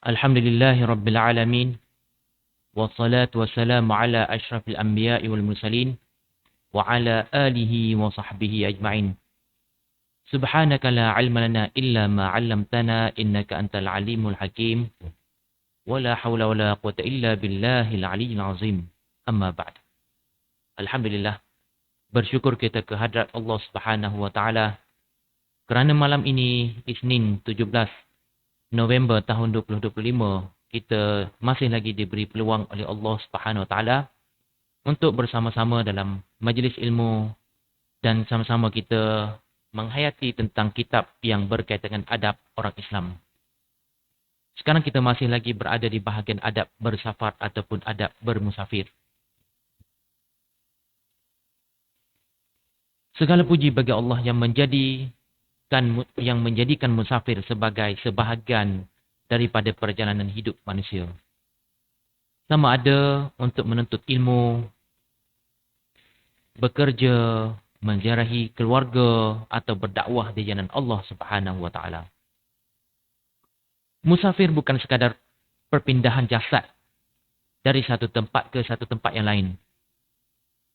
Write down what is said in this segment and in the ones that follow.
Alhamdulillahi Rabbil Alamin. Wassalatu wassalamu ala ashrafil anbiya'i wal mursalin. Wa ala alihi wa sahbihi ajma'in. Subhanaka la ilma lana illa ma 'allamtana innaka antal alimul hakim. Wa la hawla wa la quwwata illa billahil aliyyil azim. Amma ba'd. Alhamdulillah. Bersyukur kita kehadrat Allah Subhanahu wa taala kerana malam ini Isnin 17 November tahun 2025 kita masih lagi diberi peluang oleh Allah Subhanahu Wa Taala untuk bersama-sama dalam majlis ilmu dan sama-sama kita menghayati tentang kitab yang berkaitan dengan adab orang Islam. Sekarang kita masih lagi berada di bahagian adab bersafar ataupun adab bermusafir. Segala puji bagi Allah yang menjadikan musafir sebagai sebahagian daripada perjalanan hidup manusia. Sama ada untuk menuntut ilmu, bekerja, menziarahi keluarga atau berdakwah di jalan Allah Subhanahu wa taala. Musafir bukan sekadar perpindahan jasad dari satu tempat ke satu tempat yang lain.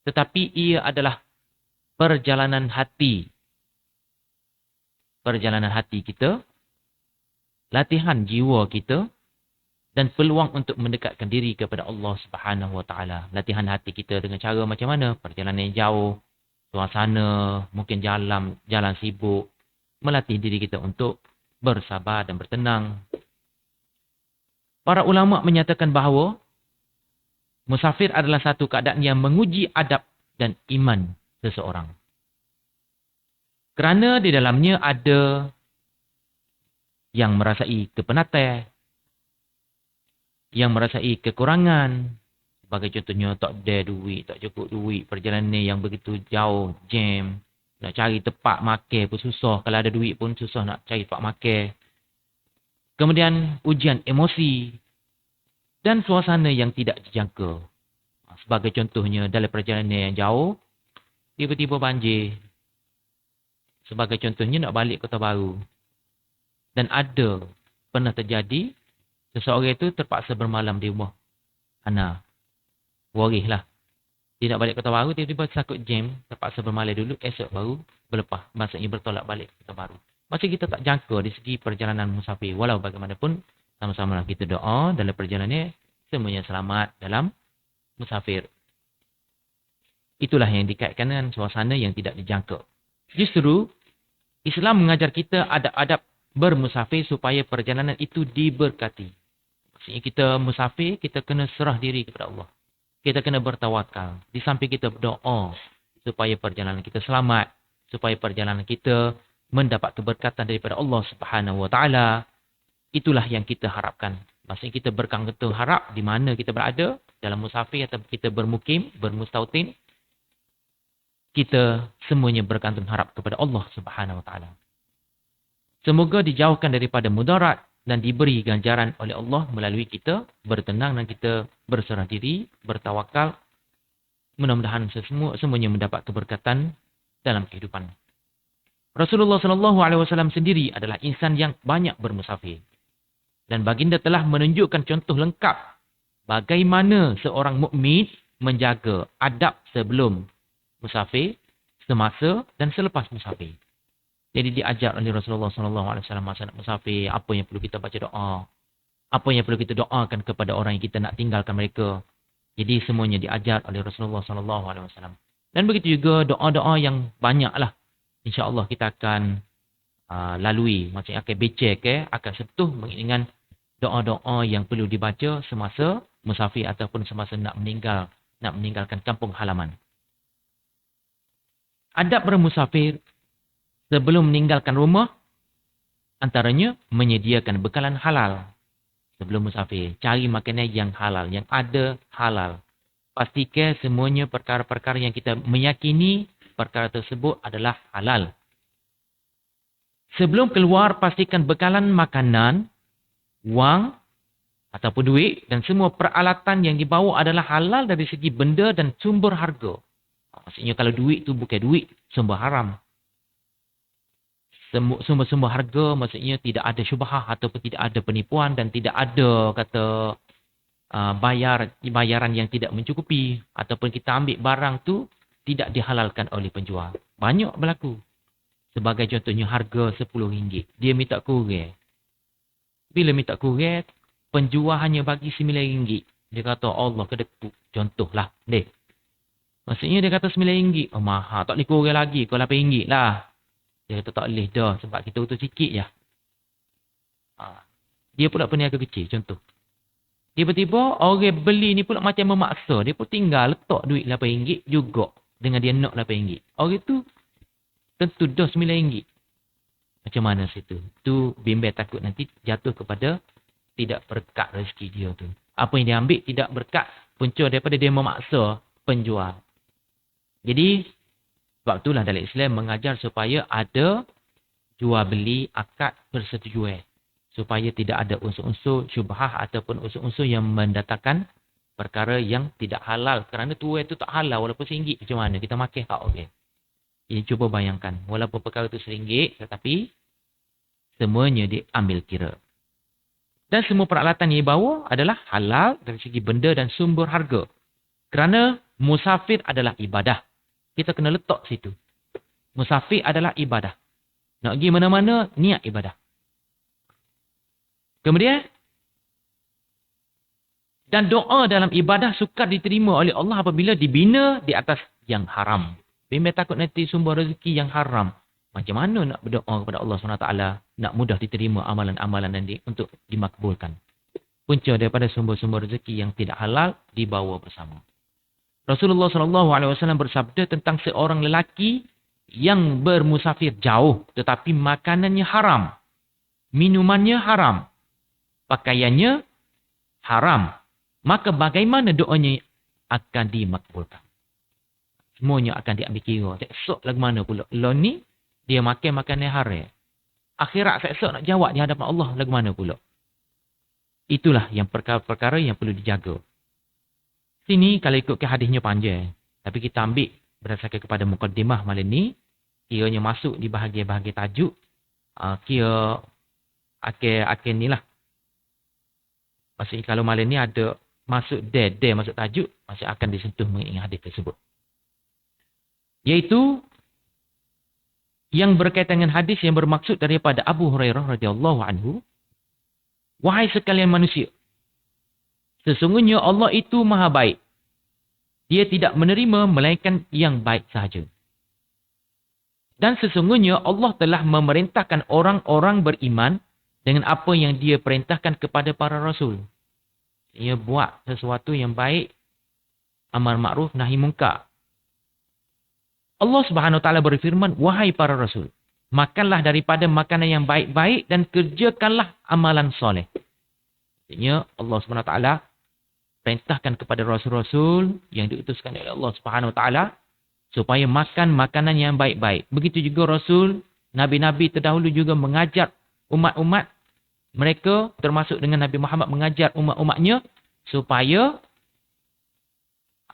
Tetapi ia adalah perjalanan hati. Perjalanan hati kita, latihan jiwa kita, dan peluang untuk mendekatkan diri kepada Allah Subhanahu Wa Taala. Latihan hati kita dengan cara macam mana? Perjalanan yang jauh, suasana, mungkin jalan sibuk. Melatih diri kita untuk bersabar dan bertenang. Para ulama menyatakan bahawa musafir adalah satu keadaan yang menguji adab dan iman seseorang. Kerana di dalamnya ada yang merasai kepenatan, yang merasai kekurangan. Sebagai contohnya, tak ada duit, tak cukup duit, perjalanan yang begitu jauh, jam. Nak cari tempat makan pun susah. Kalau ada duit pun susah nak cari tempat makan. Kemudian ujian emosi dan suasana yang tidak dijangka. Sebagai contohnya, dalam perjalanan yang jauh, tiba-tiba banjir. Sebagai contohnya nak balik Kota Baru. Dan ada pernah terjadi seseorang itu terpaksa bermalam di rumah Ana. Worih lah. Dia nak balik Kota Baru, tiba-tiba sakut jam. Terpaksa bermalam dulu, esok baru berlepas. Maksudnya bertolak balik Kota Baru. Masih kita tak jangka di segi perjalanan musafir. Walau bagaimanapun, sama-sama lah kita doa dalam perjalanan semuanya selamat dalam musafir. Itulah yang dikaitkan dengan suasana yang tidak dijangka. Justru, Islam mengajar kita adab-adab bermusafir supaya perjalanan itu diberkati. Maksudnya kita musafir, kita kena serah diri kepada Allah. Kita kena bertawakal. Di samping kita berdoa supaya perjalanan kita selamat. Supaya perjalanan kita mendapat keberkatan daripada Allah Subhanahu Wa Taala. Itulah yang kita harapkan. Maksudnya kita berkata harap di mana kita berada. Dalam musafir atau kita bermukim, bermustautin. Kita semuanya bergantung harap kepada Allah Subhanahu Wa Taala. Semoga dijauhkan daripada mudarat dan diberi ganjaran oleh Allah melalui kita bertenang dan kita berserah diri, bertawakal. Mudah-mudahan semuanya mendapat keberkatan dalam kehidupan. Rasulullah SAW sendiri adalah insan yang banyak bermusafir. Dan baginda telah menunjukkan contoh lengkap bagaimana seorang mukmin menjaga adab sebelum musafir, semasa dan selepas musafir. Jadi diajar oleh Rasulullah SAW masa nak musafir, apa yang perlu kita baca doa, apa yang perlu kita doakan kepada orang yang kita nak tinggalkan mereka. Jadi semuanya diajar oleh Rasulullah SAW. Dan begitu juga doa-doa yang banyaklah. InsyaAllah kita akan lalui, maksudnya akan becek, akan sentuh dengan doa-doa yang perlu dibaca semasa musafir ataupun semasa nak meninggalkan kampung halaman. Adab bermusafir sebelum meninggalkan rumah, antaranya menyediakan bekalan halal. Sebelum musafir, cari makanan yang halal, yang ada halal. Pastikan semuanya perkara-perkara yang kita meyakini perkara tersebut adalah halal. Sebelum keluar, pastikan bekalan makanan, wang ataupun duit dan semua peralatan yang dibawa adalah halal dari segi benda dan sumber harga. Maksudnya kalau duit tu bukan duit, sumber haram. sumber-sumber harga, maksudnya tidak ada syubhah ataupun tidak ada penipuan dan tidak ada kata bayaran yang tidak mencukupi ataupun kita ambil barang tu tidak dihalalkan oleh penjual. Banyak berlaku. Sebagai contohnya harga RM10. Dia minta kurang. Bila minta kurang, penjual hanya bagi RM9. Dia kata Allah kedekut. Contohlah. Deh. Maksudnya dia kata RM9. Oh mahal. Tak boleh kurang lagi. Kau RM8 lah. Dia kata tak boleh dah. Sebab kita utuh sikit je. Dia pula peniaga kecil. Contoh. Tiba-tiba orang beli ni pula macam memaksa. Dia pun tinggal letak duit RM8 juga. Dengan dia nak RM8. Orang tu tentu dah RM9. Macam mana situ? Tu bimbang takut nanti jatuh kepada tidak berkat rezeki dia tu. Apa yang dia ambil tidak berkat. Punca daripada dia memaksa penjual. Jadi, sebab itulah dalam Islam mengajar supaya ada jual beli akad persetujuan. Supaya tidak ada unsur-unsur syubhah ataupun unsur-unsur yang mendatangkan perkara yang tidak halal. Kerana tuai itu tak halal walaupun RM1. Macam mana? Kita makan hak orang. Jadi cuba bayangkan. Walaupun perkara itu RM1 tetapi semuanya diambil kira. Dan semua peralatan yang dibawa adalah halal dari segi benda dan sumber harga. Kerana musafir adalah ibadah. Kita kena letak situ. Musafir adalah ibadah. Nak pergi mana-mana, niat ibadah. Kemudian, dan doa dalam ibadah sukar diterima oleh Allah apabila dibina di atas yang haram. Bimbang takut nanti sumber rezeki yang haram. Macam mana nak berdoa kepada Allah SWT nak mudah diterima amalan-amalan nanti untuk dimakbulkan. Punca daripada sumber-sumber rezeki yang tidak halal dibawa bersama. Rasulullah SAW bersabda tentang seorang lelaki yang bermusafir jauh tetapi makanannya haram. Minumannya haram. Pakaiannya haram. Maka bagaimana doanya akan dimakbulkan? Semuanya akan diambil kira. Esok lagu mana pula? Lo ni, dia makan makanan haram. Akhirat esok nak jawab di hadapan Allah lagu mana pula? Itulah yang perkara-perkara yang perlu dijaga. Sini kalau ikutkan hadisnya panjang. Tapi kita ambil berdasarkan kepada mukaddimah malam ni. Kiranya masuk di bahagian-bahagian tajuk. Kira akhir ni lah. Maksudnya kalau malam ni ada masuk masuk tajuk. Masih akan disentuh mengenai hadis tersebut. Iaitu yang berkaitan dengan hadis yang bermaksud daripada Abu Hurairah radhiyallahu anhu. Wahai sekalian manusia, sesungguhnya Allah itu maha baik. Dia tidak menerima melainkan yang baik sahaja. Dan sesungguhnya Allah telah memerintahkan orang-orang beriman dengan apa yang dia perintahkan kepada para rasul. Ia buat sesuatu yang baik, amar ma'ruf, nahi munkar. Allah Subhanahu Wa Taala berfirman, wahai para rasul, makanlah daripada makanan yang baik-baik dan kerjakanlah amalan soleh. Maksudnya Allah Subhanahu Wa Taala perintahkan kepada rasul-rasul yang diutuskan oleh Allah Subhanahu Wa Taala supaya makan makanan yang baik-baik. Begitu juga rasul, nabi-nabi terdahulu juga mengajar umat-umat mereka termasuk dengan Nabi Muhammad mengajar umat-umatnya supaya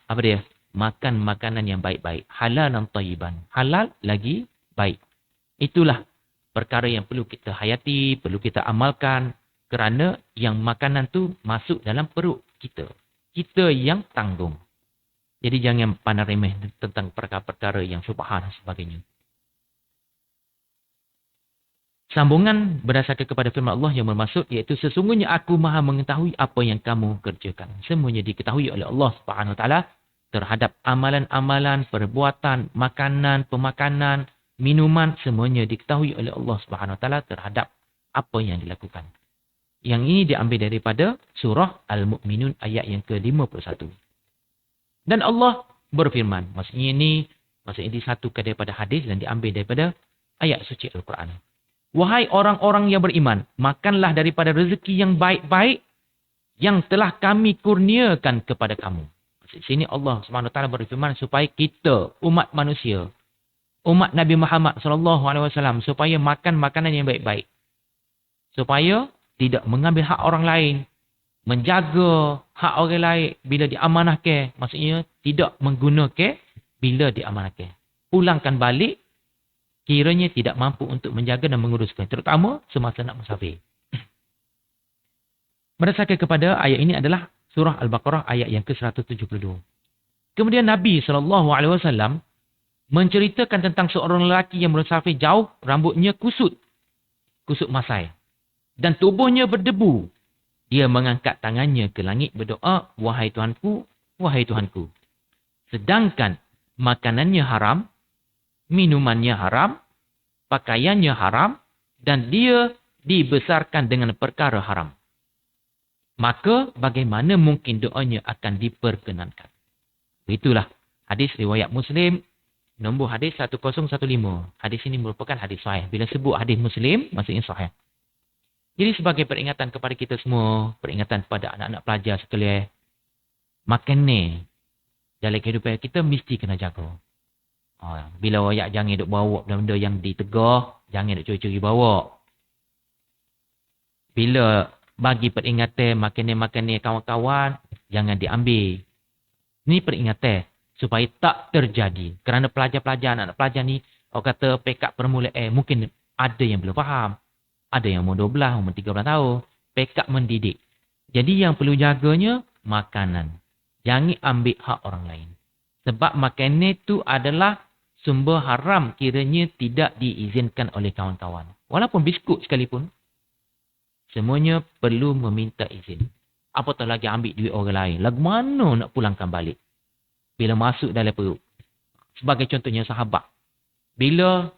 apa dia? Makan makanan yang baik-baik. Halal dan tayyiban. Halal lagi baik. Itulah perkara yang perlu kita hayati, perlu kita amalkan. Kerana yang makanan tu masuk dalam perut kita. Kita yang tanggung. Jadi jangan pandang remeh tentang perkara-perkara yang syubhah dan sebagainya. Sambungan berdasarkan kepada firman Allah yang bermaksud iaitu sesungguhnya aku maha mengetahui apa yang kamu kerjakan. Semuanya diketahui oleh Allah Subhanahu Wa Taala. Terhadap amalan-amalan, perbuatan, makanan, pemakanan, minuman, semuanya diketahui oleh Allah Subhanahu Wa Taala terhadap apa yang dilakukan. Yang ini diambil daripada surah Al-Mu'minun ayat yang ke-51. Dan Allah berfirman, maksudnya ini disatukan daripada hadis dan diambil daripada ayat suci Al-Quran. Wahai orang-orang yang beriman, makanlah daripada rezeki yang baik-baik yang telah kami kurniakan kepada kamu. Di sini Allah Subhanahu Wa Taala berfirman supaya kita umat manusia, umat Nabi Muhammad SAW supaya makan makanan yang baik-baik. Supaya tidak mengambil hak orang lain, menjaga hak orang lain bila diamanahkan, maksudnya tidak menggunakan bila diamanahkan. Pulangkan balik kiranya tidak mampu untuk menjaga dan menguruskan, terutama semasa nak musafir. Berdasarkan kepada ayat ini adalah surah Al-Baqarah ayat yang ke-172. Kemudian Nabi SAW menceritakan tentang seorang lelaki yang musafir jauh, rambutnya kusut masai, dan tubuhnya berdebu. Dia mengangkat tangannya ke langit berdoa, wahai Tuhanku, wahai Tuhanku. Sedangkan makanannya haram, minumannya haram, pakaiannya haram, dan dia dibesarkan dengan perkara haram. Maka bagaimana mungkin doanya akan diperkenankan? Itulah hadis riwayat Muslim, nombor hadis 1015. Hadis ini merupakan hadis sahih. Bila sebut hadis Muslim, maksudnya sahih. Jadi sebagai peringatan kepada kita semua, peringatan kepada anak-anak pelajar sekalian, makan ni dalam kehidupan kita mesti kena jaga. Bila wayak jangan duk bawa benda-benda yang ditegah, jangan duk curi-curi bawa. Bila bagi peringatan makan ni kawan-kawan, jangan diambil. Ini peringatan supaya tak terjadi. Kerana pelajar-pelajar, anak-anak pelajar ni, orang kata pekat permulaan, mungkin ada yang belum faham. Ada yang umur 12, umur 13 tahun. Pekat mendidik. Jadi yang perlu jaganya, makanan. Jangan ambil hak orang lain. Sebab makanan itu adalah sumber haram, kiranya tidak diizinkan oleh kawan-kawan. Walaupun biskut sekalipun, semuanya perlu meminta izin. Apatah lagi ambil duit orang lain. Lagu mana nak pulangkan balik? Bila masuk dalam perut. Sebagai contohnya sahabat. Bila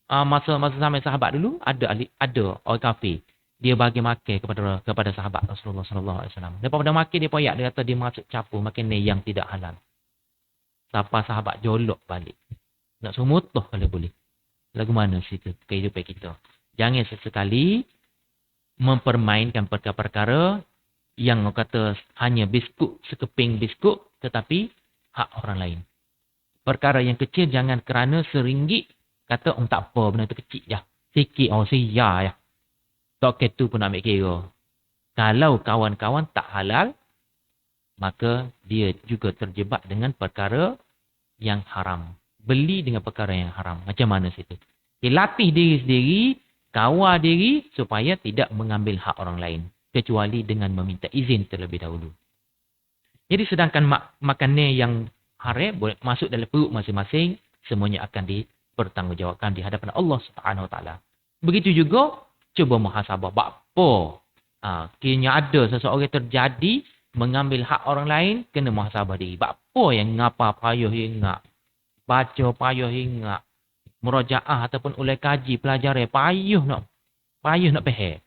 masa zaman sahabat dulu, ada orang kafir. Dia bagi makan kepada sahabat Rasulullah SAW. Lepas pada makan, dia poyak. Dia kata dia masuk campur makanan yang tidak halal. Sampai sahabat jolok balik. Nak suruh mutuh kalau boleh. Lagu mana cerita kehidupan kita? Jangan sesekali mempermainkan perkara-perkara yang orang kata hanya biskut, sekeping biskut, tetapi hak orang lain. Perkara yang kecil jangan kerana RM1 kata tak apa, benda tu kecil je. Sikit, siya ya. Tak ketu pun nak ambil kira. Kalau kawan-kawan tak halal, maka dia juga terjebak dengan perkara yang haram. Beli dengan perkara yang haram. Macam mana situ? Latih diri sendiri, kawal diri supaya tidak mengambil hak orang lain. Kecuali dengan meminta izin terlebih dahulu. Jadi sedangkan makanan yang haram boleh masuk dalam perut masing-masing, semuanya akan dipertanggungjawabkan di hadapan Allah Subhanahu Wa Taala. Begitu juga, cuba muhasabah. Apa? Kiranya ada seseorang terjadi mengambil hak orang lain, kena muhasabah diri. Apa yang ngapa payah ingat? Baca payah ingat. Murajaah ataupun oleh kaji pelajaran payah nak faham.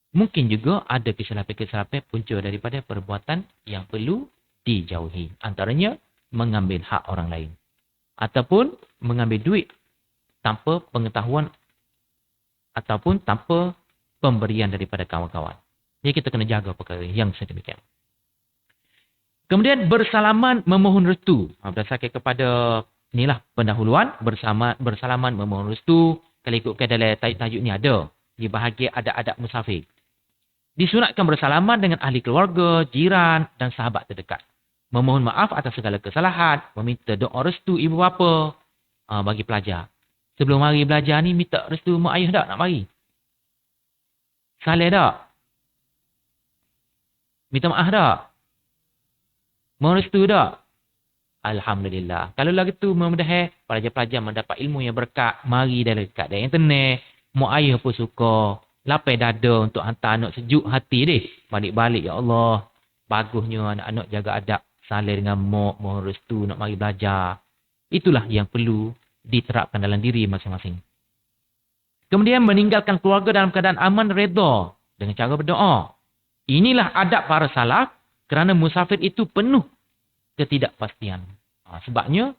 Mungkin juga ada kesilapan-kesilapan punca daripada perbuatan yang perlu dijauhi. Antaranya mengambil hak orang lain ataupun mengambil duit tanpa pengetahuan ataupun tanpa pemberian daripada kawan-kawan. Jadi kita kena jaga perkara yang sedemikian. Kemudian bersalaman memohon restu. Berdasarkan kepada inilah pendahuluan, bersalaman memohon restu. Kalau ikutkan dalam tajuk ni ada. Di bahagian adab-adab musafir. Disunatkan bersalaman dengan ahli keluarga, jiran dan sahabat terdekat. Memohon maaf atas segala kesalahan. Meminta doa restu ibu bapa bagi pelajar. Sebelum mari belajar ni, minta restu mak ayah tak nak mari? Saleh tak? Minta maaf tak? Mohon restu tak? Alhamdulillah. Kalau lagi tu memudahan pelajar-pelajar mendapat ilmu yang berkat, mari dari dekat dari internet. Mak ayah pun suka. Lapai dada untuk hantar anak sejuk hati deh. Balik-balik, ya Allah. Bagusnya anak-anak jaga adab. Saleh dengan mak, mohon restu nak mari belajar. Itulah yang perlu diterapkan dalam diri masing-masing. Kemudian meninggalkan keluarga dalam keadaan aman redha dengan cara berdoa. Inilah adab para salaf kerana musafir itu penuh ketidakpastian. Sebabnya,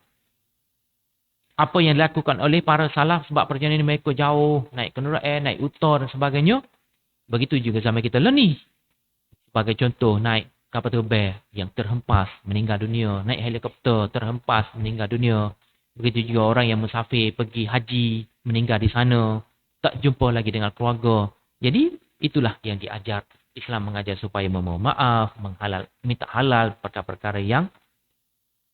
apa yang dilakukan oleh para salaf sebab perjalanan mereka jauh, naik kenderaan, naik utar dan sebagainya. Begitu juga zaman kita ni. Sebagai contoh, naik kapal terbang yang terhempas, meninggal dunia. Naik helikopter, terhempas, meninggal dunia. Begitu juga orang yang musafir, pergi haji, meninggal di sana. Tak jumpa lagi dengan keluarga. Jadi, itulah yang diajar. Islam mengajar supaya memohon maaf, minta halal perkara-perkara yang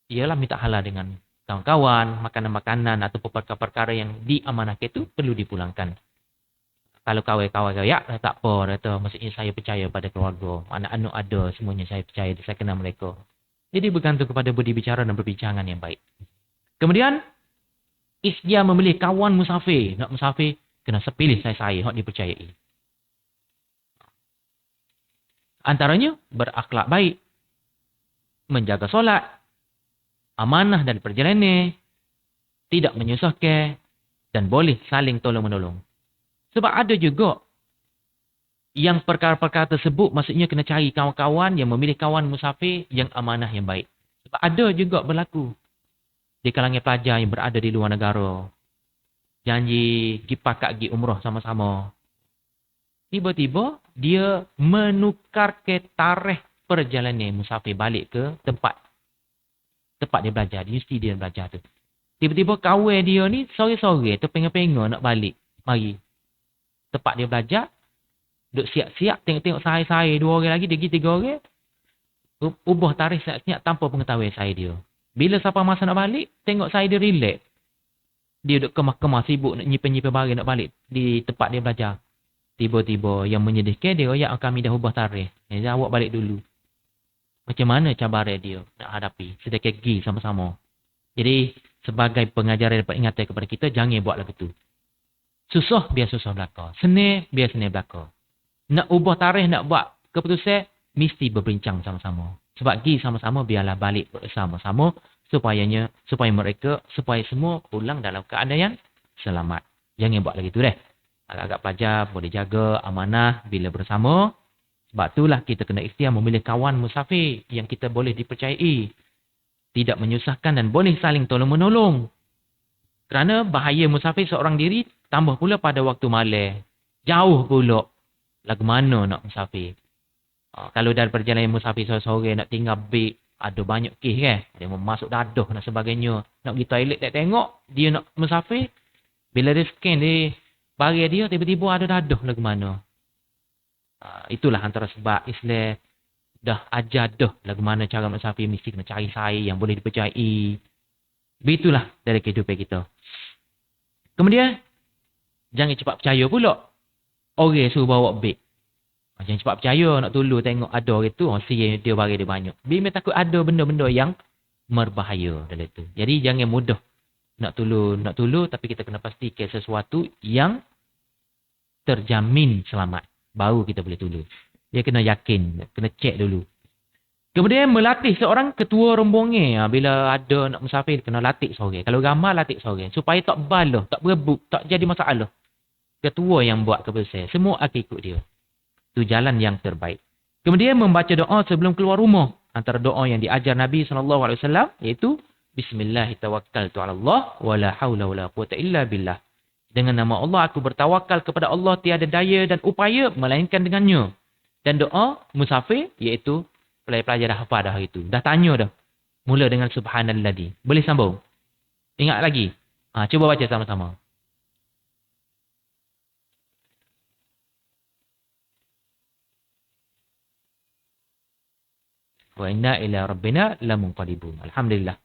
ialah minta halal dengan kawan-kawan, makanan-makanan ataupun perkara-perkara yang diamanahkan itu perlu dipulangkan. Kalau kawan-kawan ya tak apa, kata maksudnya saya percaya pada keluarga, anak-anak ada, semuanya saya percaya, saya kenal mereka. Jadi bergantung kepada budi bicara dan perbincangan yang baik. Kemudian ikhtiar memilih kawan musafir. Nak musafir kena sepilih saya hak dipercayai. Antaranya berakhlak baik, menjaga solat, amanah dan perjalanan, tidak menyusahkan dan boleh saling tolong-menolong. Sebab ada juga yang perkara-perkara tersebut maksudnya kena cari kawan-kawan yang memilih kawan musafir yang amanah yang baik. Sebab ada juga berlaku di kalangan pelajar yang berada di luar negara. Janji pergi pakak pergi umrah sama-sama. Tiba-tiba dia menukar ke tarikh perjalanan musafir balik ke tempat dia belajar. Di universiti dia belajar tu. Tiba-tiba kawan dia ni sore-sore terpengah-pengah nak balik. Mari. Tempat dia belajar, duk siap-siap, tengok-tengok saya 2 orang lagi, dia pergi 3 orang, ubah tarikh siap-siap tanpa pengetahuan saya dia. Bila siapa masa nak balik, tengok saya dia relax. Dia duk kemah-kemah sibuk nak nyimpan-nyimpan barang nak balik di tempat dia belajar. Tiba-tiba yang menyedihkan dia, ya kami dah ubah tarikh. Jadi awak balik dulu. Macam mana cabaran dia nak hadapi? Sedekah pergi sama-sama. Jadi sebagai pengajaran dapat ingatan kepada kita, jangan buat lagu tu. Susah, biar susah belaka. Senang, biar senang belaka. Nak ubah tarikh, nak buat keputusan, mesti berbincang sama-sama. Sebab pergi sama-sama, biarlah balik bersama-sama. Supaya semua pulang dalam keadaan yang selamat. Jangan buat lagi tu deh. Agak-agak pelajar boleh jaga amanah bila bersama. Sebab itulah kita kena ikhtiar memilih kawan musafir yang kita boleh dipercayai. Tidak menyusahkan dan boleh saling tolong-menolong. Kerana bahaya musafir seorang diri, tambah pula pada waktu malam. Jauh pula. Lagu mana nak musafir? Kalau dari perjalanan musafir sore-sore nak tinggal beg, ada banyak kes kan. Dia masuk dadah dan sebagainya. Nak pergi toilet tak tengok, dia nak musafir. Bila dia scan dia, bagi dia tiba-tiba ada dadah lagu mana. Itulah antara sebab Islam dah ajar dah lagu mana cara musafir, mesti kena cari saya yang boleh dipercayai. Begitulah dari kehidupan kita. Kemudian, jangan cepat percaya pula. Orang suruh bawa beg. Jangan cepat percaya nak tolong tengok ada orang tu. Dia bagi dia banyak. Bila takut ada benda-benda yang berbahaya dalam tu. Jadi jangan mudah nak tolong. Tapi kita kena pastikan sesuatu yang terjamin selamat. Baru kita boleh tolong. Dia kena yakin. Kena cek dulu. Kemudian melatih seorang ketua rombongan. Bila ada nak musafir, kena latih seorang. Kalau ramai, latih seorang. Supaya tak balah, tak berebut, tak jadi masalah. Ketua yang buat keputusan. Semua akan ikut dia. Itu jalan yang terbaik. Kemudian membaca doa sebelum keluar rumah. Antara doa yang diajar Nabi SAW, iaitu Bismillahirrahmanirrahim. Wala hawla wala quwata illa billah. Dengan nama Allah, aku bertawakal kepada Allah, tiada daya dan upaya, melainkan dengannya. Dan doa musafir, iaitu pelajar-pelajar dah hafal dah hari itu. Dah tanya dah. Mula dengan subhanalladzi. Boleh sambung? Ingat lagi? Cuba baca sama-sama. Wa inna ila rabbina lamunqalibun. Alhamdulillah.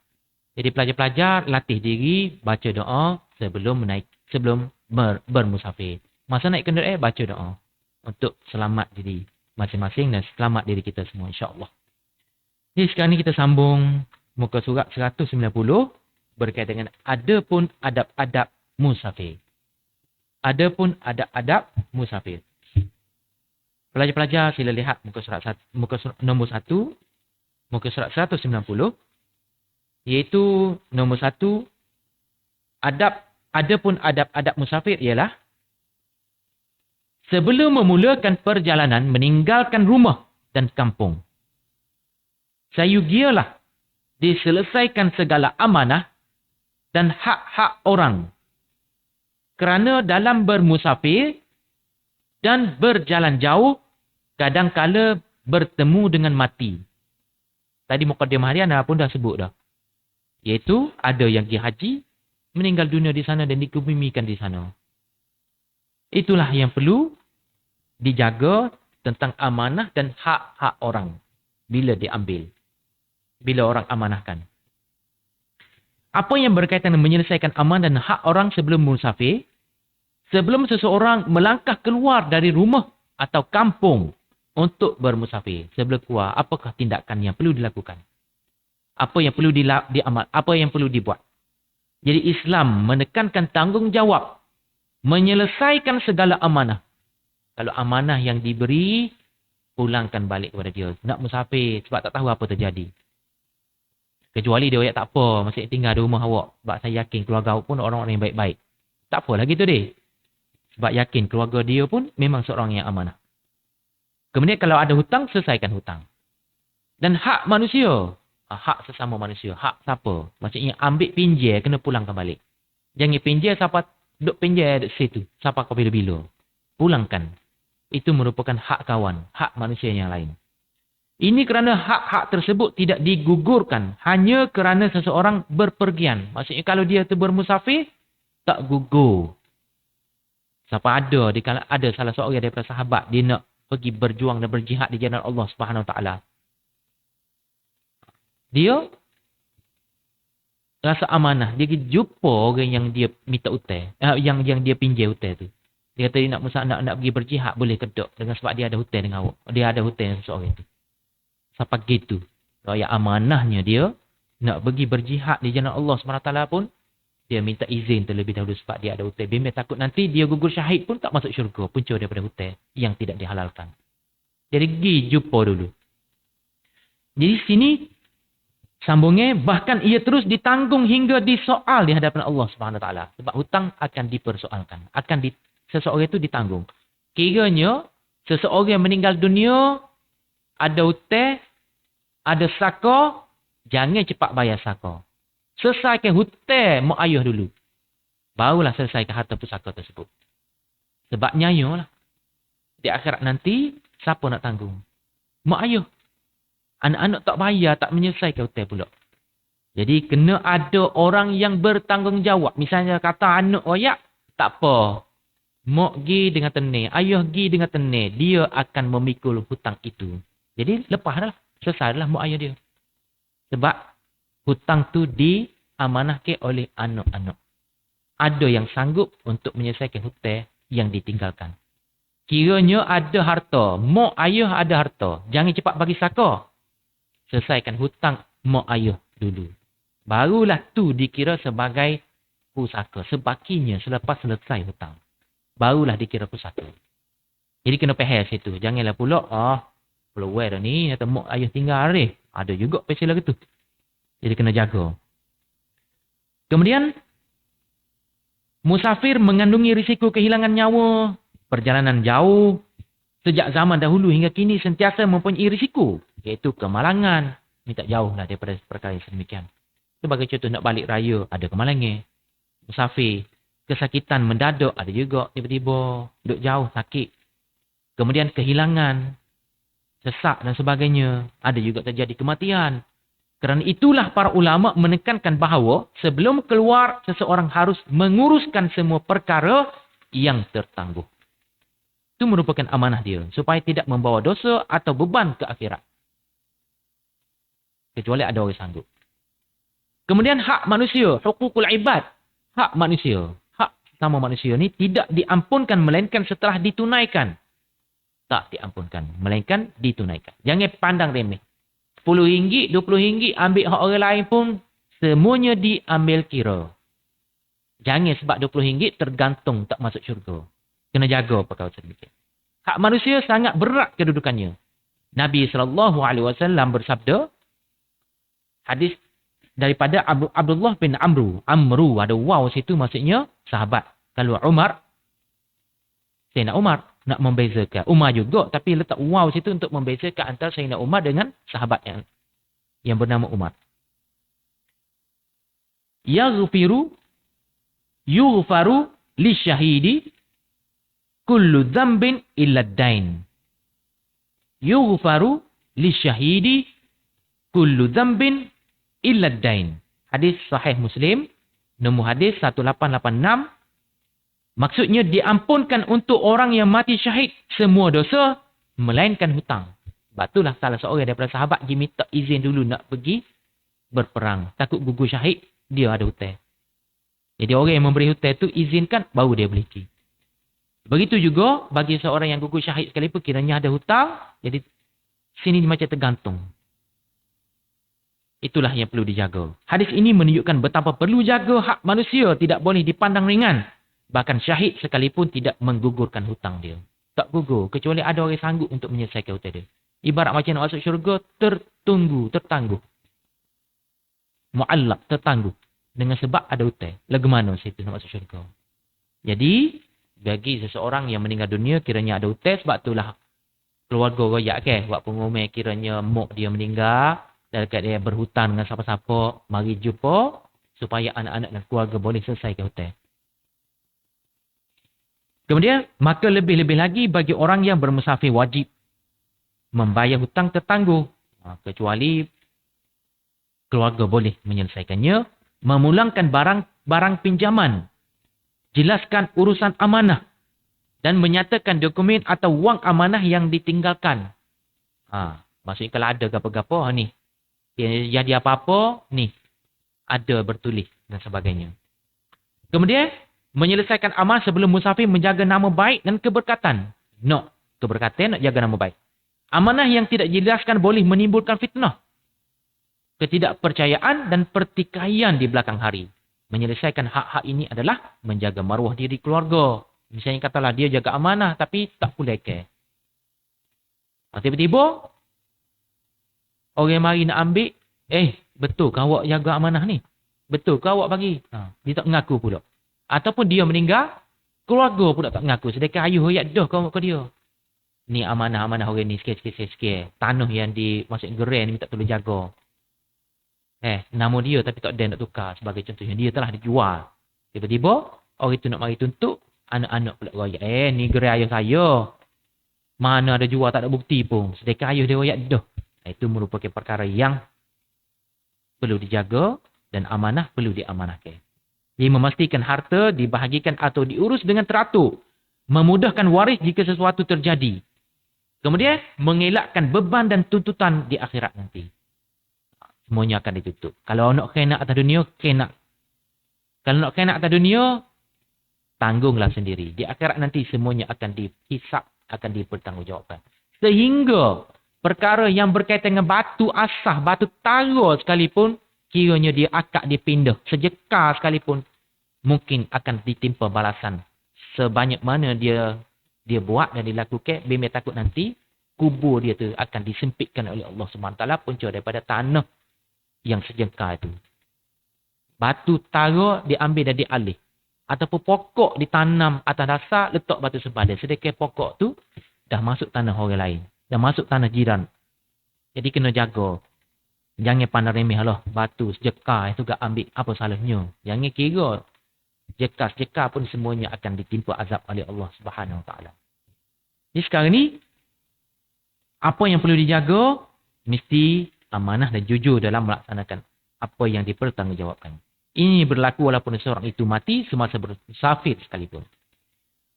Jadi pelajar-pelajar latih diri baca doa sebelum bermusafir. Masa naik kenderaan baca doa untuk selamat diri masing-masing dan selamat diri kita semua, insya-Allah. Jadi sekarang ni kita sambung muka surat 190 berkaitan dengan adapun adab-adab musafir. Adapun adab-adab musafir. Pelajar-pelajar sila lihat muka surat nombor 1, muka surat 190, iaitu nombor 1, adapun adab-adab musafir ialah sebelum memulakan perjalanan meninggalkan rumah dan kampung, sayugialah diselesaikan segala amanah dan hak-hak orang. Kerana dalam bermusafir dan berjalan jauh, kadangkala bertemu dengan mati. Tadi mukadimah harian pun dah sebut dah. Iaitu ada yang pergi haji, meninggal dunia di sana dan dikebumikan di sana. Itulah yang perlu dijaga tentang amanah dan hak-hak orang bila diambil. Bila orang amanahkan. Apa yang berkaitan dengan menyelesaikan amanah dan hak orang sebelum musafir, sebelum seseorang melangkah keluar dari rumah atau kampung untuk bermusafir. Sebelum keluar, apakah tindakan yang perlu dilakukan? Apa yang perlu diamal? Apa yang perlu dibuat? Jadi Islam menekankan tanggungjawab menyelesaikan segala amanah. Kalau amanah yang diberi, pulangkan balik kepada dia. Nak musafir sebab tak tahu apa terjadi. Kecuali dia ayat tak apa, masih tinggal di rumah awak. Sebab saya yakin keluarga awak pun orang-orang yang baik-baik. Tak apalah gitu deh. Sebab yakin keluarga dia pun memang seorang yang amanah. Kemudian kalau ada hutang, selesaikan hutang. Dan hak manusia. Hak sesama manusia. Hak siapa? Maksudnya ambil pinjam, kena pulangkan balik. Jangan pinjam siapa duduk pinjam di situ. Siapa kau bila-bila. Pulangkan. Itu merupakan hak kawan. Hak manusia yang lain. Ini kerana hak-hak tersebut tidak digugurkan hanya kerana seseorang berpergian. Maksudnya kalau dia tu bermusafir, tak gugur. Siapa ada salah seorang daripada sahabat, dia nak pergi berjuang dan berjihad di jalan Allah Subhanahu Wa Taala. Dia rasa amanah. Dia jumpa orang yang dia minta hutang. Yang dia pinjam hutang tu. Dia kata dia nak pergi berjihad, boleh ke tak? Dengan sebab dia ada hutang dengan awak. Dia ada hutang dengan seseorang tu. Sampai gitu. Raya amanahnya dia nak pergi berjihad di jalan Allah SWT pun, dia minta izin terlebih dahulu sebab dia ada hutang. Bimbang takut nanti dia gugur syahid pun tak masuk syurga. Punca daripada hutang yang tidak dihalalkan. Jadi pergi jumpa dulu. Jadi sini sambungnya, bahkan ia terus ditanggung hingga disoal di hadapan Allah SWT. Sebab hutang akan dipersoalkan. Seseorang itu ditanggung. Kiranya seseorang yang meninggal dunia, ada hutang, ada saka, jangan cepat bayar saka. Selesaikan hutang mak ayah dulu. Barulah selesaikan harta pusaka tersebut. Sebab nyayalah. Di akhirat nanti, siapa nak tanggung? Mak ayah. Anak-anak tak bayar, tak menyelesaikan hutang pula. Jadi, kena ada orang yang bertanggungjawab. Misalnya kata anak royak, tak apa. Mak pergi dengan tenang, ayah pergi dengan tenang. Dia akan memikul hutang itu. Jadi, lepaslah. Selesailah mak ayah dia. Sebab, hutang tu diamanahkan oleh anak-anak. Ada yang sanggup untuk menyelesaikan hutang yang ditinggalkan. Kiranya ada harta. Mak ayah ada harta. Jangan cepat bagi saka. Selesaikan hutang mak ayah dulu. Barulah tu dikira sebagai pusaka. Sebakinya selepas selesai hutang. Barulah dikira pusaka. Jadi kena pahal situ. Janganlah pula, peluang dah ni, kata mak ayah tinggal ni. Ada juga pasal lagi tu. Jadi kena jaga. Kemudian, musafir mengandungi risiko kehilangan nyawa. Perjalanan jauh. Sejak zaman dahulu hingga kini sentiasa mempunyai risiko. Iaitu kemalangan. Ini tak jauh lah daripada perkara yang sedemikian. Sebagai contoh nak balik raya, ada kemalangan. Musafir. Kesakitan mendadak, ada juga tiba-tiba. Duduk jauh, sakit. Kemudian kehilangan. Sesak dan sebagainya. Ada juga terjadi kematian. Kerana itulah para ulama menekankan bahawa sebelum keluar, seseorang harus menguruskan semua perkara yang tertangguh. Itu merupakan amanah dia. Supaya tidak membawa dosa atau beban ke akhirat. Kecuali ada orang sanggup. Kemudian hak manusia. Hukukul ibad. Hak manusia. Hak sama manusia ni tidak diampunkan melainkan setelah ditunaikan. Tak diampunkan. Melainkan ditunaikan. Jangan pandang remeh. RM10, RM20 ambil hak orang lain pun semuanya diambil kira. Jangan sebab RM20 tergantung tak masuk syurga. Kena jaga perkara sedemikian. Hak manusia sangat berat kedudukannya. Nabi SAW bersabda, hadis daripada Abdullah bin Amru. Amru ada waw situ maksudnya sahabat. Kalau Umar, Sayyidina Umar nak membezakan. Umar juga tapi letak waw situ untuk membezakan antara Sayyidina Umar dengan sahabat yang bernama Umar. Yughfaru li syahidi kullu dzambin illa dain. Yughfaru li syahidi kullu dzambin illa dain. Hadis sahih Muslim, nombor hadis 1886. Maksudnya diampunkan untuk orang yang mati syahid semua dosa melainkan hutang. Sebab itulah salah seorang daripada sahabat dia minta izin dulu nak pergi berperang. Takut gugur syahid dia ada hutang. Jadi orang yang memberi hutang tu izinkan baru dia boleh ki. Begitu juga bagi seorang yang gugur syahid sekalipun kiranya ada hutang, jadi sini macam tergantung. Itulah yang perlu dijaga. Hadis ini menunjukkan betapa perlu jaga hak manusia tidak boleh dipandang ringan. Bahkan syahid sekalipun tidak menggugurkan hutang dia. Tak gugur kecuali ada orang sanggup untuk menyelesaikan hutang dia. Ibarat macam nak masuk syurga, tertangguh. Mu'allaq, tertangguh. Dengan sebab ada hutang. Lagu mana situ nak masuk syurga. Jadi, bagi seseorang yang meninggal dunia, kiranya ada hutang, sebab itulah keluarga royak ke. Buat pengumuman kiranya mak dia meninggal, dan dekat dia berhutang dengan siapa-siapa, mari jumpa, supaya anak-anak dan keluarga boleh selesaikan hutang. Kemudian, maka lebih-lebih lagi bagi orang yang bermusafir wajib membayar hutang tertangguh. Kecuali keluarga boleh menyelesaikannya. Memulangkan barang pinjaman. Jelaskan urusan amanah. Dan menyatakan dokumen atau wang amanah yang ditinggalkan. Maksudnya kalau ada apa-apa ni. Jadi apa-apa ni. Ada bertulis dan sebagainya. Kemudian, menyelesaikan amal sebelum musafir menjaga nama baik dan keberkatan. Keberkatan nak jaga nama baik. Amanah yang tidak dijelaskan boleh menimbulkan fitnah, ketidakpercayaan dan pertikaian di belakang hari. Menyelesaikan hak-hak ini adalah menjaga maruah diri keluarga. Misalnya katalah dia jaga amanah tapi tak boleh care. Tiba-tiba orang mari nak ambil, betul ke awak jaga amanah ni? Betul ke awak bagi? Dia tak mengaku pula. Ataupun dia meninggal, keluarga pula tak mengaku. Sedangkan ayuh hoyak dah ke dia. Ni amanah-amanah orang ni sikit-sikit. Tanah yang masuk gerai ni minta tolong jaga. Nama dia tapi tak ada nak tukar. Sebagai contohnya, dia telah dijual. Tiba-tiba, orang itu nak mari tuntut, anak-anak pula royak. Ni gerai ayah saya. Mana ada jual, tak ada bukti pun. Sedangkan ayuh dia royak dah. Itu merupakan perkara yang perlu dijaga dan amanah perlu diamanahkan. Dia memastikan harta dibahagikan atau diurus dengan teratur. Memudahkan waris jika sesuatu terjadi. Kemudian, mengelakkan beban dan tuntutan di akhirat nanti. Semuanya akan ditutup. Kalau nak kena atas dunia, kena. Kalau nak kena atas dunia, tanggunglah sendiri. Di akhirat nanti semuanya akan dihisap, akan dipertanggungjawabkan. Sehingga perkara yang berkaitan dengan batu asah, batu tara sekalipun, kiranya dia akad dipindah. Sejekar sekalipun, mungkin akan ditimpa balasan. Sebanyak mana dia buat dan dilakukan, bimbang takut nanti kubur dia tu akan disempitkan oleh Allah SWT punca daripada tanah yang sejengkal itu. Batu tara diambil dan dialih. Ataupun pokok ditanam atas dasar, letak batu sepadan. Sedangkan pokok tu dah masuk tanah orang lain. Dah masuk tanah jiran. Jadi kena jaga. Jangan pandang remeh lah. Batu sejekar itu gak ambil. Apa salahnya? Jangan kira. Jekar pun semuanya akan ditimpa azab oleh Allah Subhanahu Wa Taala. Jadi sekarang ni, apa yang perlu dijaga? Mesti amanah dan jujur dalam melaksanakan apa yang dipertanggungjawabkan. Ini berlaku walaupun seorang itu mati semasa bersafir sekalipun.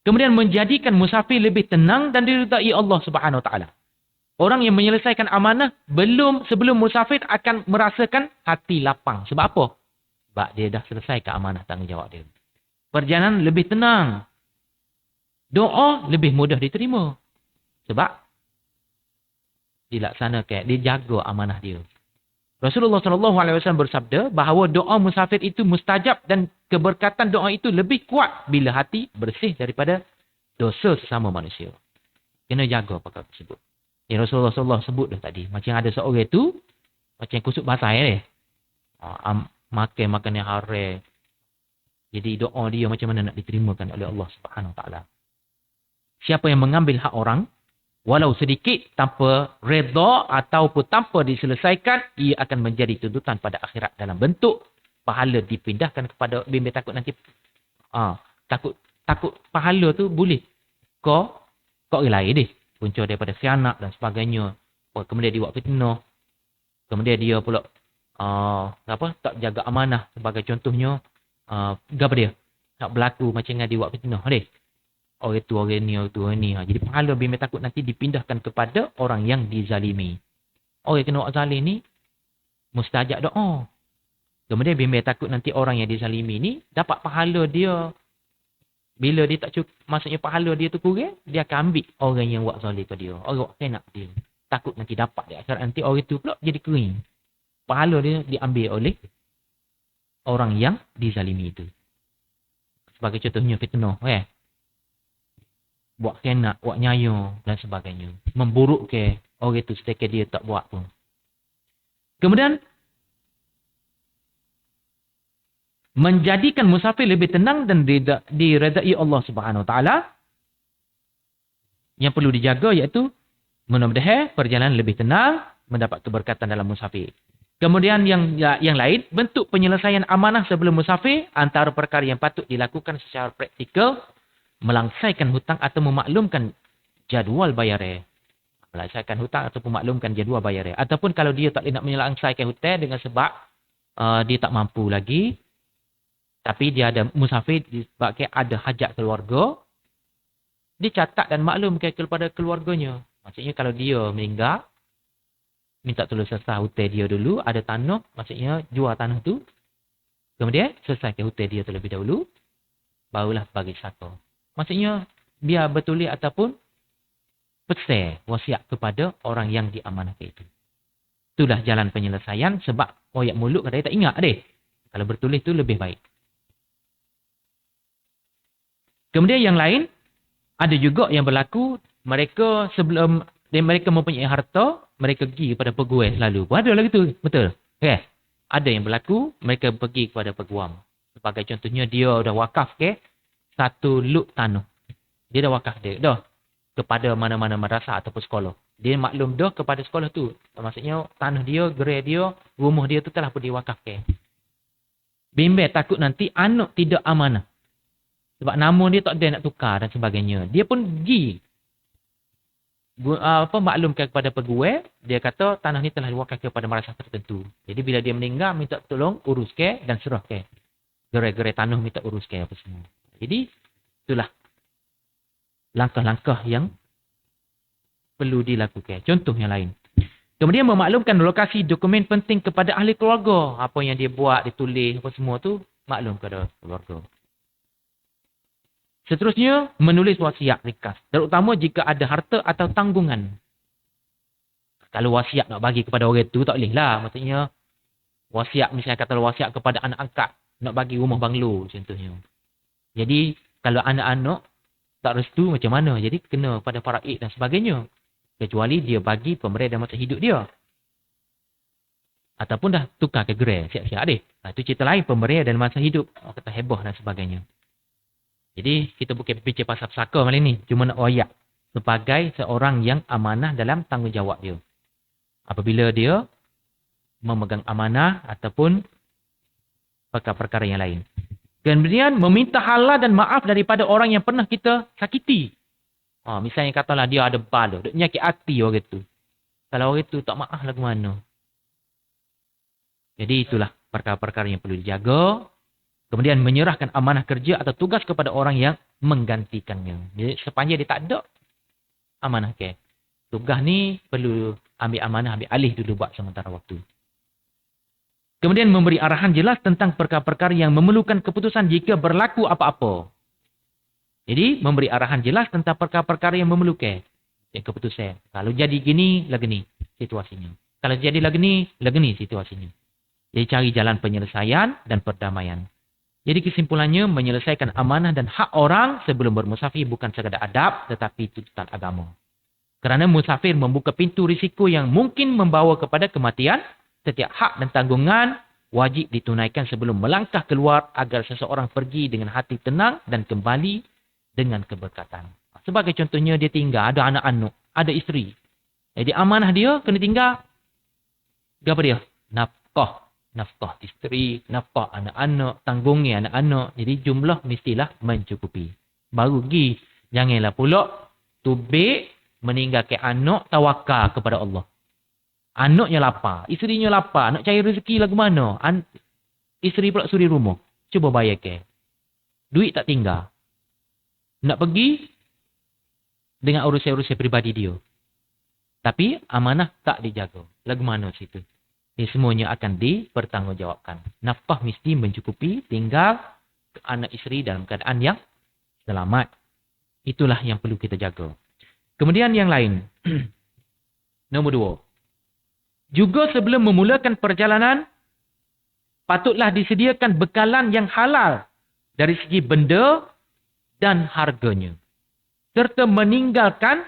Kemudian menjadikan musafir lebih tenang dan diridai Allah Subhanahu Wa Taala. Orang yang menyelesaikan amanah sebelum musafir akan merasakan hati lapang. Sebab apa? Sebab dia dah selesaikan amanah tanggungjawab dia. Perjalanan lebih tenang. Doa lebih mudah diterima. Sebab dilaksanakan, dia jaga amanah dia. Rasulullah SAW bersabda bahawa doa musafir itu mustajab dan keberkatan doa itu lebih kuat bila hati bersih daripada dosa sesama manusia. Kena jaga perkara tersebut. Rasulullah SAW sebut dah tadi. Macam ada seorang itu, macam kusuk basah dia. Makan yang haram. Jadi doa dia macam mana nak diterimakan oleh Allah Subhanahu Wa Taala. Siapa yang mengambil hak orang, walau sedikit tanpa redha ataupun tanpa diselesaikan, ia akan menjadi tuntutan pada akhirat dalam bentuk pahala dipindahkan kepada bimbang takut nanti. Takut pahala tu boleh kau orang lain deh. Punca daripada khianat dan sebagainya. Kemudian dia buat fitnah. Kemudian dia pula tak jaga amanah sebagai contohnya. Apa dia? Tak berlaku macam yang dia buat fitnah deh. Orang tu, orang ni. Jadi pahala bimbang takut nanti dipindahkan kepada orang yang dizalimi. Orang yang kena buat zalim ni, mustajab doa. Kemudian bimbang takut nanti orang yang dizalimi ni dapat pahala dia. Bila dia tak cukup, maksudnya pahala dia tu kurang, dia akan ambil orang yang buat zalim ke dia. Orang buat kena dia. Takut nanti dapat di akhirat nanti orang tu pula jadi kering. Pahala dia diambil oleh orang yang dizalimi itu. Sebagai contohnya fitnah. Buat kena, buat nyayo dan sebagainya. Memburuk ke orang itu sedekah dia tak buat pun. Kemudian, menjadikan musafir lebih tenang dan diredai Allah Subhanahu Wa Taala. Yang perlu dijaga iaitu mudah-mudahan perjalanan lebih tenang, mendapat keberkatan dalam musafir. Kemudian yang lain, bentuk penyelesaian amanah sebelum musafir antara perkara yang patut dilakukan secara praktikal, melangsaikan hutang atau memaklumkan jadual bayar. Melangsaikan hutang atau memaklumkan jadual bayar. Ataupun kalau dia tak nak melangsaikan hutang dengan sebab dia tak mampu lagi, tapi dia ada musafir sebabkan ada hajat keluarga, dia catat dan maklumkan kepada keluarganya. Maksudnya kalau dia meninggal, minta tolong selesai hutang dia dulu, ada tanah, maksudnya jual tanah tu. Kemudian selesaikan hutang dia terlebih dahulu, barulah bagi saka. Maksudnya biar bertulis ataupun pesan wasiat kepada orang yang diamanahkan itu. Itulah jalan penyelesaian sebab koyak mulut kadang tak ingat deh. Kalau bertulis tu lebih baik. Kemudian yang lain, ada juga yang berlaku, mereka sebelum mereka mempunyai harta, mereka pergi kepada peguam selalu. Ada lagi tu, betul? Okay. Ada yang berlaku, mereka pergi kepada peguam. Sebagai contohnya, dia dah wakaf ke satu luk tanah. Dia dah wakaf dia, dah kepada mana-mana madrasah ataupun sekolah. Dia maklum dah kepada sekolah tu. Maksudnya, tanah dia, gerai dia, rumah dia tu telah pun diwakaf ke. Bimbang takut nanti anak tidak amanah. Sebab nama dia tak ada nak tukar dan sebagainya. Dia pun pergi maklumkan kepada peguam, dia kata tanah ni telah diwakaf kepada madrasah tertentu. Jadi bila dia meninggal, minta tolong uruskan dan serahkan. Gerai-gerai tanah minta uruskan apa semua. Jadi itulah langkah-langkah yang perlu dilakukan. Contoh yang lain. Kemudian memaklumkan lokasi dokumen penting kepada ahli keluarga. Apa yang dia buat, dia tulis apa semua tu maklum kepada keluarga. Seterusnya, menulis wasiat ringkas. Terutama jika ada harta atau tanggungan. Kalau wasiat nak bagi kepada orang tu, tak boleh lah. Maksudnya, wasiat, misalnya kata wasiat kepada anak angkat. Nak bagi rumah banglo, contohnya. Jadi, kalau anak-anak tak restu, macam mana? Jadi, kena pada faraid dan sebagainya. Kecuali dia bagi pemberian dalam masa hidup dia. Ataupun dah tukar ke gerai, siap-siap deh. Itu cerita lain, pemberian dalam masa hidup. Kata heboh dan sebagainya. Jadi, kita bukan berbicara pasal pesaka malam ni. Cuma nak royak sebagai seorang yang amanah dalam tanggungjawab dia. Apabila dia memegang amanah ataupun perkara-perkara yang lain. Kemudian, meminta halal dan maaf daripada orang yang pernah kita sakiti. Misalnya katalah dia ada bala. Dia nyakit hati orang itu. Kalau orang itu tak maaf lagu mana. Jadi, itulah perkara-perkara yang perlu dijaga. Kemudian menyerahkan amanah kerja atau tugas kepada orang yang menggantikannya. Jadi sepanjang dia tak ada amanah ke. Tugas ni perlu ambil amanah, ambil alih dulu buat sementara waktu. Kemudian memberi arahan jelas tentang perkara-perkara yang memerlukan keputusan jika berlaku apa-apa. Jadi memberi arahan jelas tentang perkara-perkara yang memerlukan keputusan. Kalau jadi gini, lah gini situasinya. Kalau jadi lah gini situasinya. Jadi cari jalan penyelesaian dan perdamaian. Jadi kesimpulannya, menyelesaikan amanah dan hak orang sebelum bermusafir bukan sekadar adab, tetapi tuntutan agama. Kerana musafir membuka pintu risiko yang mungkin membawa kepada kematian, setiap hak dan tanggungan wajib ditunaikan sebelum melangkah keluar agar seseorang pergi dengan hati tenang dan kembali dengan keberkatan. Sebagai contohnya, dia tinggal, ada anak-anak, ada isteri. Jadi amanah dia kena tinggal, apa dia? Nafkah isteri, nafkah anak-anak, tanggungnya anak-anak. Jadi jumlah mestilah mencukupi. Baru pergi. Janganlah pula tubik meninggalkan anak tawakal kepada Allah. Anaknya lapar, isterinya lapar, nak cari rezeki lagu mana? Isteri pula suri rumah. Cuba bayarkan. Duit tak tinggal. Nak pergi dengan urusan-urusan peribadi dia. Tapi amanah tak dijaga. Lagu mana situ? semuanya akan dipertanggungjawabkan. Nafkah mesti mencukupi, tinggal anak isteri dalam keadaan yang selamat. Itulah yang perlu kita jaga. Kemudian yang lain. Nombor 2. Juga sebelum memulakan perjalanan, patutlah disediakan bekalan yang halal dari segi benda dan harganya. Serta meninggalkan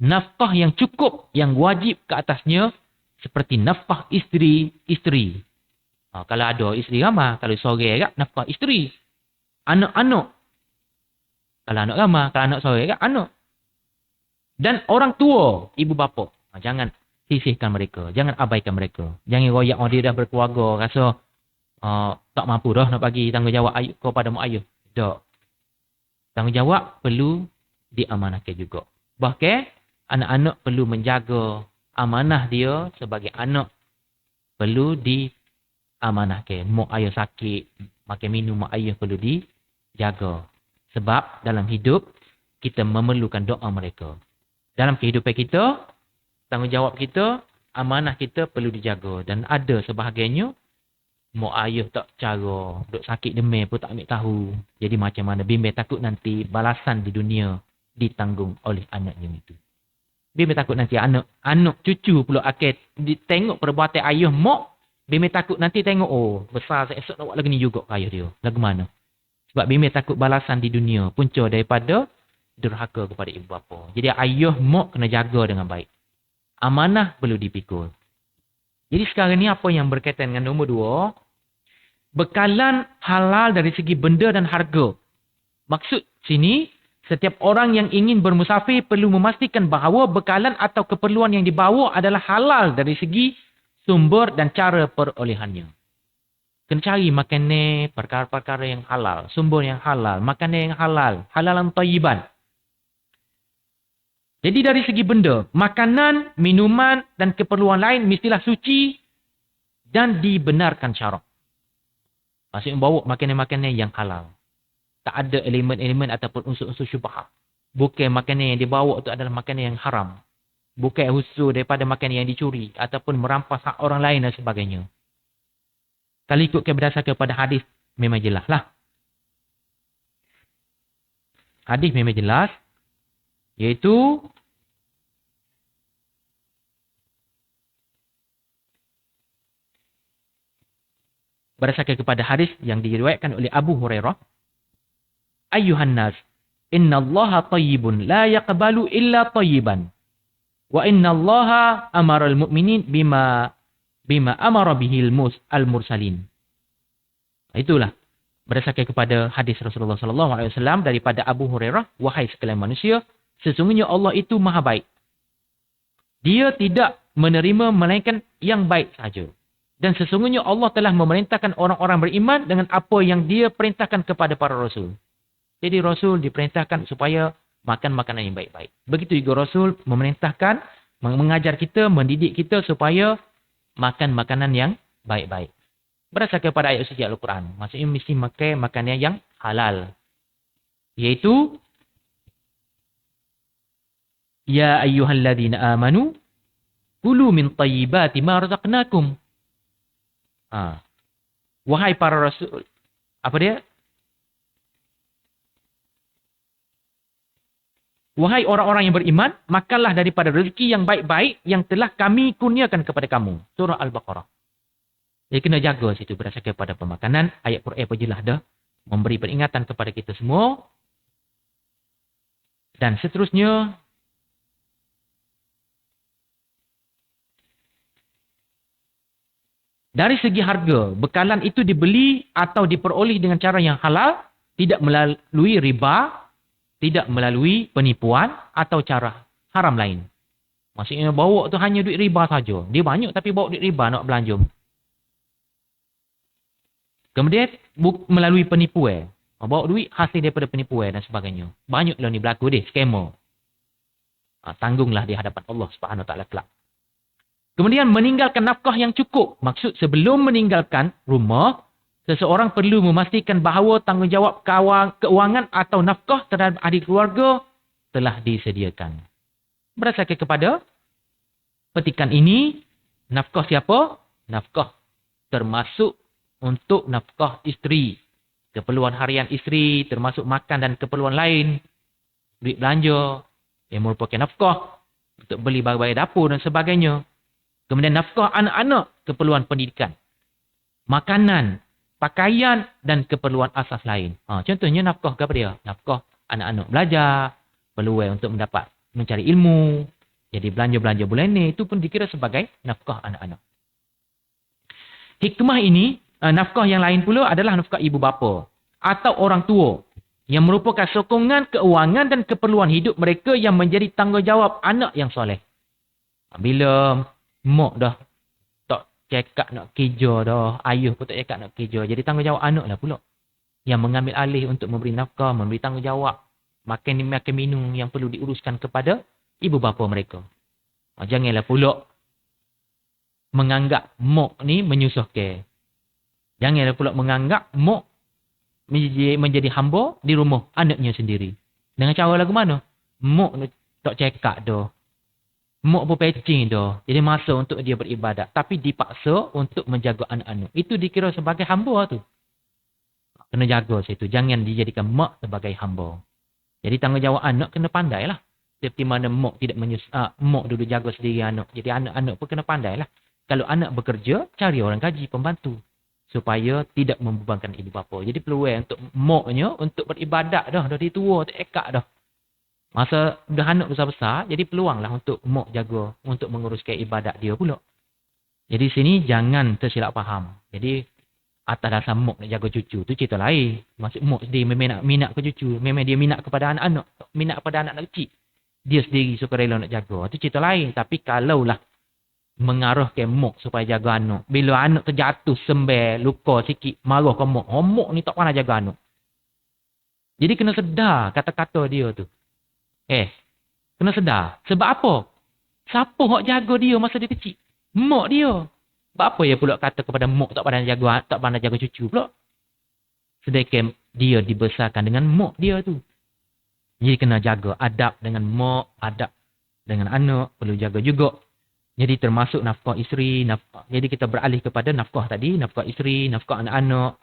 nafkah yang cukup, yang wajib ke atasnya, seperti nafkah isteri. Kalau ada isteri ramai, kalau sore kat, nafkah isteri. Anak-anak. Kalau anak ramai, kalau anak sore kat, anak. Dan orang tua, ibu bapa. Jangan sisihkan mereka. Jangan abaikan mereka. Jangan royak dia dah berkeluarga, rasa tak mampu dah nak bagi tanggungjawab kepada mak ayah. Tak. Tanggungjawab perlu diamanahkan juga. Bahkan, anak-anak perlu menjaga amanah dia sebagai anak. Perlu diamanahkan. Mak ayah sakit, makan minum mak ayah perlu dijaga. Sebab dalam hidup, kita memerlukan doa mereka. Dalam kehidupan kita, tanggungjawab kita, amanah kita perlu dijaga. Dan ada sebahagiannya, mak ayah tak cara, duk sakit demam pun tak ambil tahu. Jadi macam mana? Bimbang takut nanti balasan di dunia ditanggung oleh anaknya itu. Bimbang takut nanti anak cucu pula akan tengok perbuatan ayah mak. Bimbang takut nanti tengok, besar esok nak buat lagi ni juga ayah dia. Lagu mana? Sebab bimbang takut balasan di dunia punca daripada derhaka kepada ibu bapa. Jadi ayah mak kena jaga dengan baik. Amanah perlu dipikul. Jadi sekarang ni apa yang berkaitan dengan nombor 2? Bekalan halal dari segi benda dan harga. Maksud sini, setiap orang yang ingin bermusafir perlu memastikan bahawa bekalan atau keperluan yang dibawa adalah halal dari segi sumber dan cara perolehannya. Kena cari makanan, perkara-perkara yang halal, sumber yang halal, makanan yang halal, halalan thayyiban. Jadi dari segi benda, makanan, minuman dan keperluan lain mestilah suci dan dibenarkan syarak. Maksudnya bawa makanan-makanan yang halal. Tak ada elemen-elemen ataupun unsur-unsur syubhat. Bukan makanan yang dibawa itu adalah makanan yang haram. Bukan unsur daripada makanan yang dicuri ataupun merampas hak orang lain dan sebagainya. Kalau ikutkan berdasarkan kepada hadis, memang jelas lah. Hadis memang jelas. Iaitu berdasarkan kepada hadis yang diriwayatkan oleh Abu Hurairah. Ayyuhan nas, innallaha tayyibun la yaqbalu illa tayyiban. Wa innallaha amara al-mu'minin bima amara bihil al-mursalin. Itulah berdasarkan kepada hadis Rasulullah sallallahu alaihi wasallam daripada Abu Hurairah, wahai sekalian manusia, sesungguhnya Allah itu Maha baik. Dia tidak menerima melainkan yang baik saja. Dan sesungguhnya Allah telah memerintahkan orang-orang beriman dengan apa yang dia perintahkan kepada para rasul. Jadi Rasul diperintahkan supaya makan makanan yang baik-baik. Begitu juga Rasul memerintahkan, mengajar kita, mendidik kita supaya makan makanan yang baik-baik. Berdasarkan kepada ayat suci Al-Quran. Maksudnya mesti makan makanan yang halal. Iaitu, Ya ayyuhalladzina amanu, kulu min tayyibati ma razaqnakum. Wahai para rasul, apa dia? Wahai orang-orang yang beriman, makanlah daripada rezeki yang baik-baik yang telah kami kurniakan kepada kamu. Surah Al-Baqarah. Jadi kena jaga situ berdasarkan kepada pemakanan. Ayat Quran pun jelas dah memberi peringatan kepada kita semua. Dan seterusnya, dari segi harga, bekalan itu dibeli atau diperoleh dengan cara yang halal, tidak melalui riba, tidak melalui penipuan atau cara haram lain. Maksudnya bawa tu hanya duit riba saja. Dia banyak tapi bawa duit riba nak belanja. Kemudian melalui penipuan. Bawa duit hasil daripada penipuan dan sebagainya. Banyaklah ni berlaku deh, scammer. Tanggunglah di hadapan Allah Subhanahu Wa Taala kelak. Kemudian meninggalkan nafkah yang cukup. Maksud sebelum meninggalkan rumah, seseorang perlu memastikan bahawa tanggungjawab keuangan atau nafkah terhadap ahli keluarga telah disediakan. Berdasarkan kepada petikan ini, nafkah siapa? nafkah termasuk untuk nafkah isteri. Keperluan harian isteri termasuk makan dan keperluan lain. Duit belanja yang merupakan nafkah untuk beli barang-barang dapur dan sebagainya. Kemudian nafkah anak-anak, keperluan pendidikan. Makanan, pakaian dan keperluan asas lain. Contohnya nafkah kepada dia. Nafkah anak-anak belajar, peluang untuk mencari ilmu. Jadi belanja-belanja bulan ni itu pun dikira sebagai nafkah anak-anak. Hikmah ini, nafkah yang lain pula adalah nafkah ibu bapa atau orang tua yang merupakan sokongan keuangan dan keperluan hidup mereka yang menjadi tanggungjawab anak yang soleh. Bila mak dah tak cakap nak kerja dah, ayah pun tak cakap nak kerja, jadi tanggungjawab anak lah pula yang mengambil alih untuk memberi nafkah, memberi tanggungjawab makan minum yang perlu diuruskan kepada ibu bapa mereka. Janganlah pula menganggap mak ni menyusahkan. Janganlah pula menganggap mak menjadi hamba di rumah anaknya sendiri. Dengan cara lagu mana? Mak ni tak cekak dah. Mak pun pecing dah. Jadi masa untuk dia beribadat. Tapi dipaksa untuk menjaga anak-anak. Itu dikira sebagai hamba tu. Kena jaga situ. Jangan dijadikan mak sebagai hamba. Jadi tanggungjawab anak kena pandai lah. Seperti mana mak tidak mak dulu jaga sendiri anak. Jadi anak-anak pun kena pandai lah. Kalau anak bekerja, cari orang gaji, pembantu. Supaya tidak membebankan ibu bapa. Jadi peluang untuk maknya untuk beribadat dah. Dah dia tua, tak ekak dah. Masa dah anak besar-besar, jadi peluang lah untuk mak jaga. Untuk menguruskan ibadat dia pula. Jadi sini jangan tersilap faham. Jadi atas dasar mak nak jaga cucu, tu cerita lain. Maksud mak sendiri memang nak minat ke cucu. Memang dia minat kepada anak-anak. Minat kepada anak-anak kecil. Dia sendiri suka rela nak jaga. Tu cerita lain. Tapi kalaulah mengarah ke mak supaya jaga anak. Bila anak terjatuh, sembel, luka sikit, marah ke mak. Mak ni tak pernah jaga anak. Jadi kena sedar kata-kata dia tu. Kena sedar. Sebab apa? Siapa hak jaga dia masa dia kecil? Mak dia. Sebab apa dia pula kata kepada mak tak pandai jaga cucu pula? Sedangkan dia dibesarkan dengan mak dia tu. Jadi kena jaga adab dengan mak, adab dengan anak, perlu jaga juga. Jadi termasuk nafkah isteri, jadi kita beralih kepada nafkah tadi, nafkah isteri, nafkah anak-anak.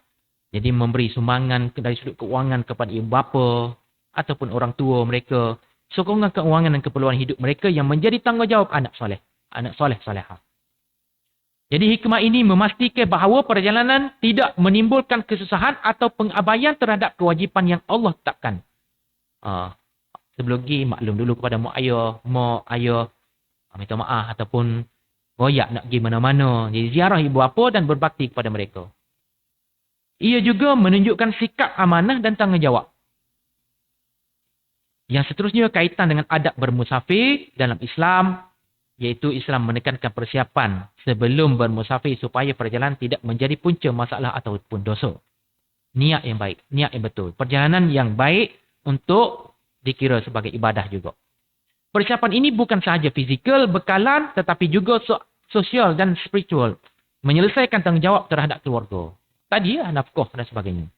Jadi memberi sumbangan dari sudut keuangan kepada ibu bapa ataupun orang tua mereka. Sokongan keuangan dan keperluan hidup mereka yang menjadi tanggungjawab anak soleh solehah. Jadi hikmah ini memastikan bahawa perjalanan tidak menimbulkan kesusahan atau pengabaian terhadap kewajipan yang Allah tetapkan. Sebelum lagi maklum dulu kepada mak ayah, minta maaf ataupun royak nak pergi mana-mana. Jadi ziarah ibu bapa dan berbakti kepada mereka. Ia juga menunjukkan sikap amanah dan tanggungjawab. Yang seterusnya kaitan dengan adab bermusafir dalam Islam, iaitu Islam menekankan persiapan sebelum bermusafir supaya perjalanan tidak menjadi punca masalah ataupun dosa. Niat yang baik, niat yang betul. Perjalanan yang baik untuk dikira sebagai ibadah juga. Persiapan ini bukan sahaja fizikal, bekalan, tetapi juga sosial dan spiritual. Menyelesaikan tanggungjawab terhadap keluarga. Tadi nafkah dan sebagainya.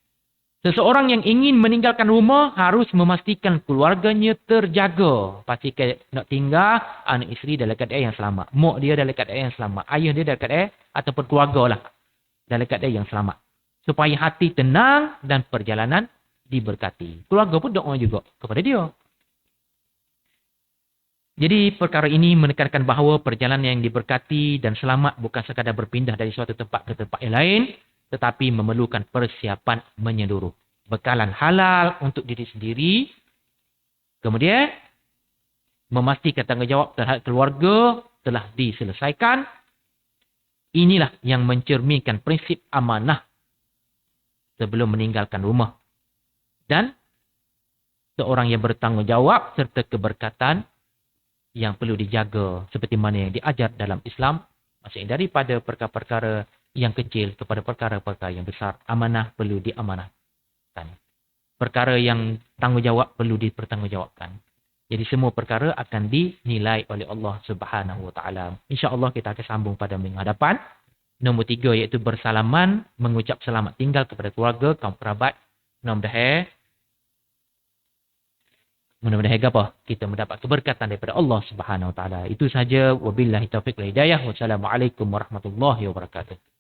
Seseorang yang ingin meninggalkan rumah harus memastikan keluarganya terjaga. Pastikan nak tinggal anak isteri dalam keadaan yang selamat. Mak dia dalam keadaan yang selamat. Ayah dia dalam keadaan ataupun keluarga lah dalam keadaan yang selamat. Supaya hati tenang dan perjalanan diberkati. Keluarga pun doa juga kepada dia. Jadi perkara ini menekankan bahawa perjalanan yang diberkati dan selamat bukan sekadar berpindah dari suatu tempat ke tempat yang lain, tetapi memerlukan persiapan menyeluruh. Bekalan halal untuk diri sendiri. Kemudian, memastikan tanggungjawab terhadap keluarga telah diselesaikan. Inilah yang mencerminkan prinsip amanah sebelum meninggalkan rumah. Dan seorang yang bertanggungjawab serta keberkatan yang perlu dijaga seperti mana yang diajar dalam Islam. Maksudnya daripada perkara-perkara yang kecil kepada perkara-perkara yang besar. Amanah perlu diamanahkan. Perkara yang tanggungjawab perlu dipertanggungjawabkan. Jadi semua perkara akan dinilai oleh Allah Subhanahu Wa Taala. InsyaAllah kita akan sambung pada minggu hadapan. Nombor 3 iaitu bersalaman. Mengucap selamat tinggal kepada keluarga, kaum kerabat. Mudah-mudahan Mudah-mudahan apa? Kita mendapat keberkatan daripada Allah Subhanahu Wa Taala. Itu saja. Wabillahi taufiq wal hidayah. Wassalamualaikum warahmatullahi wabarakatuh.